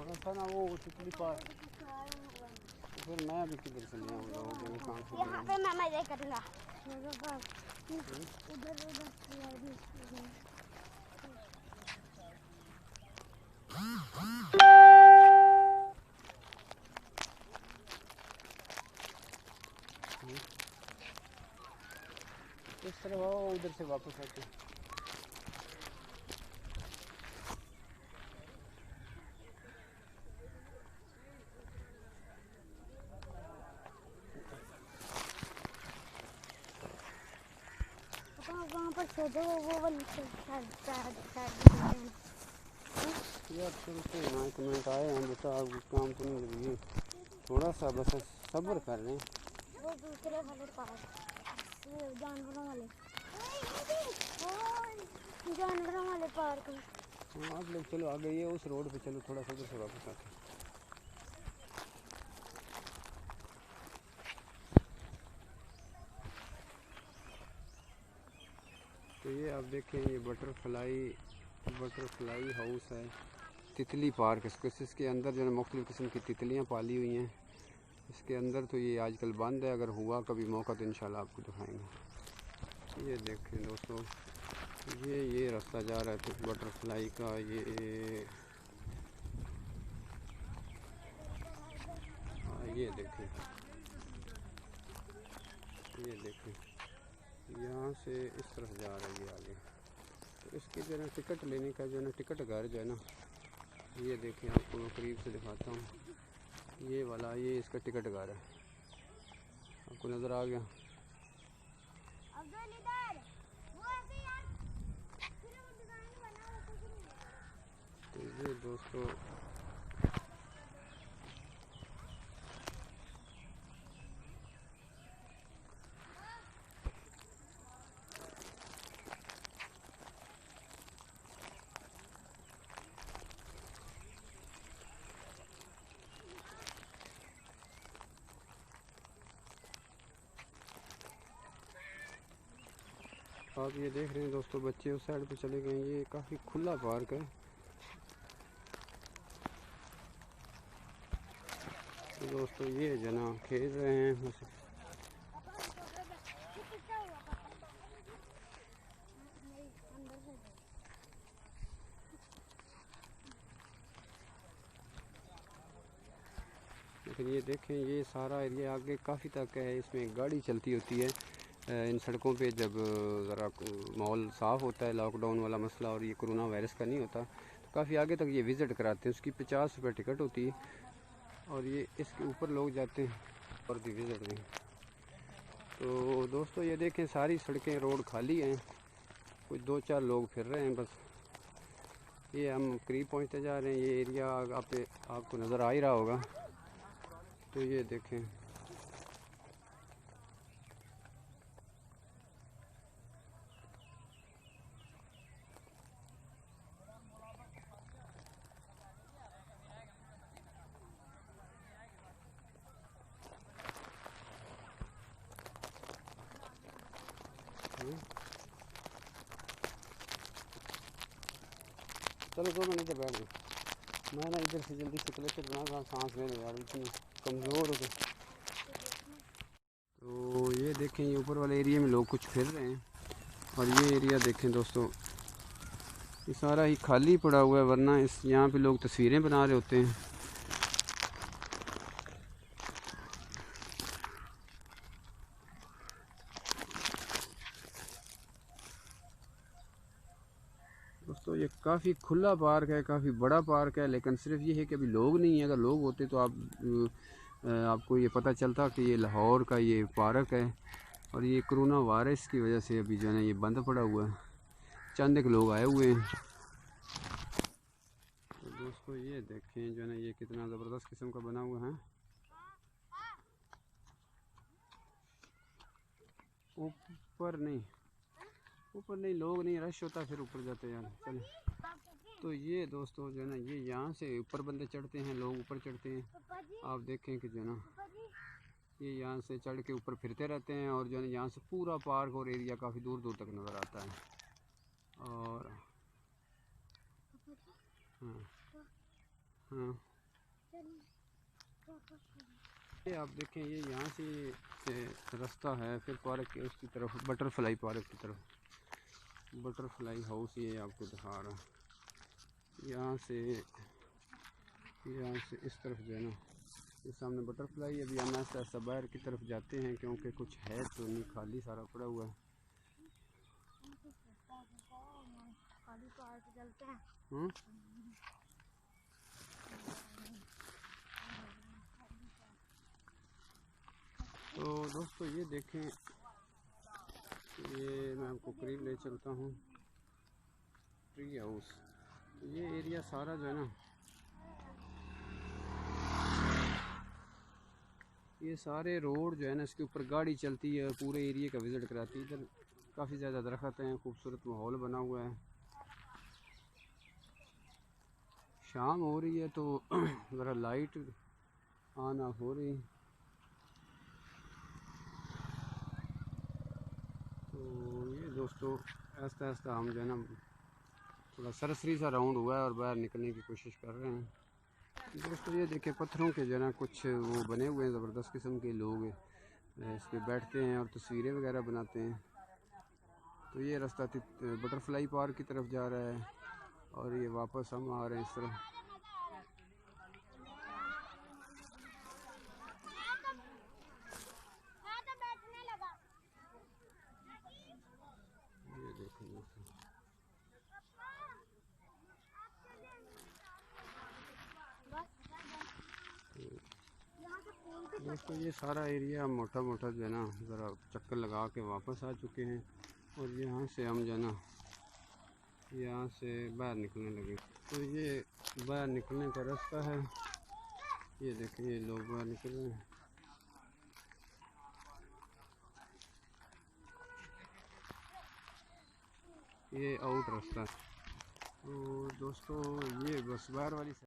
थोड़ा सा ना वो तितली पार, फिर मैं अभी किधर से ले आऊँगा, वो भी कहाँ से यहाँ पे मैं मजे करूँगा। उधर इस तरह आओ, उधर से वापस आते। वहाँ पर छोड़ो वो वाली यार शुरू से यहाँ कमेंट आए हैं बेटा, आपको काम तो नहीं करिए, थोड़ा सा बस सब्र कर रहे हैं। वो दूसरे वाले पार्क, जानवरों वाले पार्क में। हाँ आप लोग चलो आगे, ये उस रोड पे चलो, थोड़ा सा उधर से वापस आते। तो ये आप देखें, ये बटरफ्लाई हाउस है, तितली पार्क इसके अंदर जो है मुख्तलिफ़ किस्म की तितलियाँ पाली हुई हैं इसके अंदर। तो ये आजकल बंद है, अगर हुआ कभी मौका तो इंशाल्लाह आपको दिखाएंगे। ये देखें दोस्तों, ये रास्ता जा रहा है बटरफ्लाई का। ये देखें, यहाँ से इस तरफ जा रहा है ये आगे। तो इसके जो है टिकट लेने का जो है ना, टिकट घर जो है ना, ये देखें आपको मैं करीब से दिखाता हूँ। ये वाला, ये इसका टिकट घर है, आपको नज़र आ गया। तो ये दोस्तों आप ये देख रहे हैं दोस्तों, बच्चे उस साइड पे चले गए। ये काफ़ी खुला पार्क है। तो दोस्तों ये जना खेल रहे हैं बस। लेकिन ये देखें, ये सारा एरिया आगे काफ़ी तक है, इसमें गाड़ी चलती होती है इन सड़कों पे जब ज़रा माहौल साफ़ होता है, लॉकडाउन वाला मसला और ये कोरोना वायरस का नहीं होता, तो काफ़ी आगे तक ये विज़िट कराते हैं। उसकी 50 रुपये टिकट होती है और ये इसके ऊपर लोग जाते हैं और भी विज़िट भी। तो दोस्तों ये देखें, सारी सड़कें रोड खाली हैं, कुछ 2-4 लोग फिर रहे हैं बस। ये हम करीब पहुँचते जा रहे हैं। ये एरिया आपको नज़र आ ही रहा होगा। तो ये देखें, चलो 2 मिनट इधर बैठ गए। मैं ना इधर से जल्दी से कलेक्टर बना रहा, सांस लेने यार इतनी कमज़ोर हो गए। तो ये देखें, ये ऊपर वाले एरिया में लोग कुछ फिर रहे हैं और ये एरिया देखें दोस्तों, ये सारा ही खाली पड़ा हुआ है, वरना यहाँ पे लोग तस्वीरें बना रहे होते हैं। दोस्तों ये काफ़ी खुला पार्क है, काफ़ी बड़ा पार्क है, लेकिन सिर्फ ये है कि अभी लोग नहीं है। अगर लोग होते तो आपको ये पता चलता कि ये लाहौर का ये पार्क है और ये कोरोना वायरस की वजह से अभी जो है ना ये बंद पड़ा हुआ है, चंद एक लोग आए हुए हैं। तो दोस्तों ये देखें जो है ना, ये कितना ज़बरदस्त किस्म का बना हुआ है। ऊपर नहीं लोग नहीं, रश होता फिर ऊपर जाते यार। चले, तो ये दोस्तों जो है ना, ये यहाँ से ऊपर बंदे चढ़ते हैं, लोग ऊपर चढ़ते हैं। आप देखें कि जो है ना, ये यहाँ से चढ़ के ऊपर फिरते रहते हैं और जो है यहाँ से पूरा पार्क और एरिया काफ़ी दूर दूर तक नज़र आता है। और हाँ हाँ ये आप देखें, ये यहाँ से रास्ता है फिर पार्क के उसकी तरफ, बटरफ्लाई पार्क की तरफ, बटरफ्लाई हाउस ये आपको दिखा रहा। यहाँ से इस तरफ जो है ना, ये सामने बटरफ्लाई। अभी हम ऐसा ऐसा बाहर की तरफ जाते हैं क्योंकि कुछ है तो नहीं, खाली सारा पड़ा हुआ है। खाली पार्क चलते हैं। तो दोस्तों ये देखें, ये मैं आपको करीब ले चलता हूँ, ट्री हाउस। तो ये एरिया सारा जो है ना, ये सारे रोड जो है ना, इसके ऊपर गाड़ी चलती है, पूरे एरिया का विज़िट कराती है। इधर काफ़ी ज़्यादा दरख्त हैं, खूबसूरत माहौल बना हुआ है। शाम हो रही है तो ज़रा लाइट ऑन ऑफ हो रही। तो ये दोस्तों आहिस्ता आहिस्ता हम जो है ना, थोड़ा सरसरी सा राउंड हुआ है और बाहर निकलने की कोशिश कर रहे हैं। दोस्तों ये देखें, पत्थरों के जो है ना कुछ वो बने हुए हैं, ज़बरदस्त किस्म के। लोग इस पर बैठते हैं और तस्वीरें वगैरह बनाते हैं। तो ये रास्ता बटरफ्लाई पार्क की तरफ जा रहा है और ये वापस हम आ रहे हैं इस तरह। ये देखें दोस्तों, ये सारा एरिया मोटा मोटा जो है ना, ज़रा चक्कर लगा के वापस आ चुके हैं और यहाँ से हम जो है ना, यहाँ से बाहर निकलने लगे। तो ये बाहर निकलने का रास्ता है। ये देखिए, ये लोग बाहर निकल रहे हैं। ये आउट रास्ता। तो दोस्तों ये बस बाहर वाली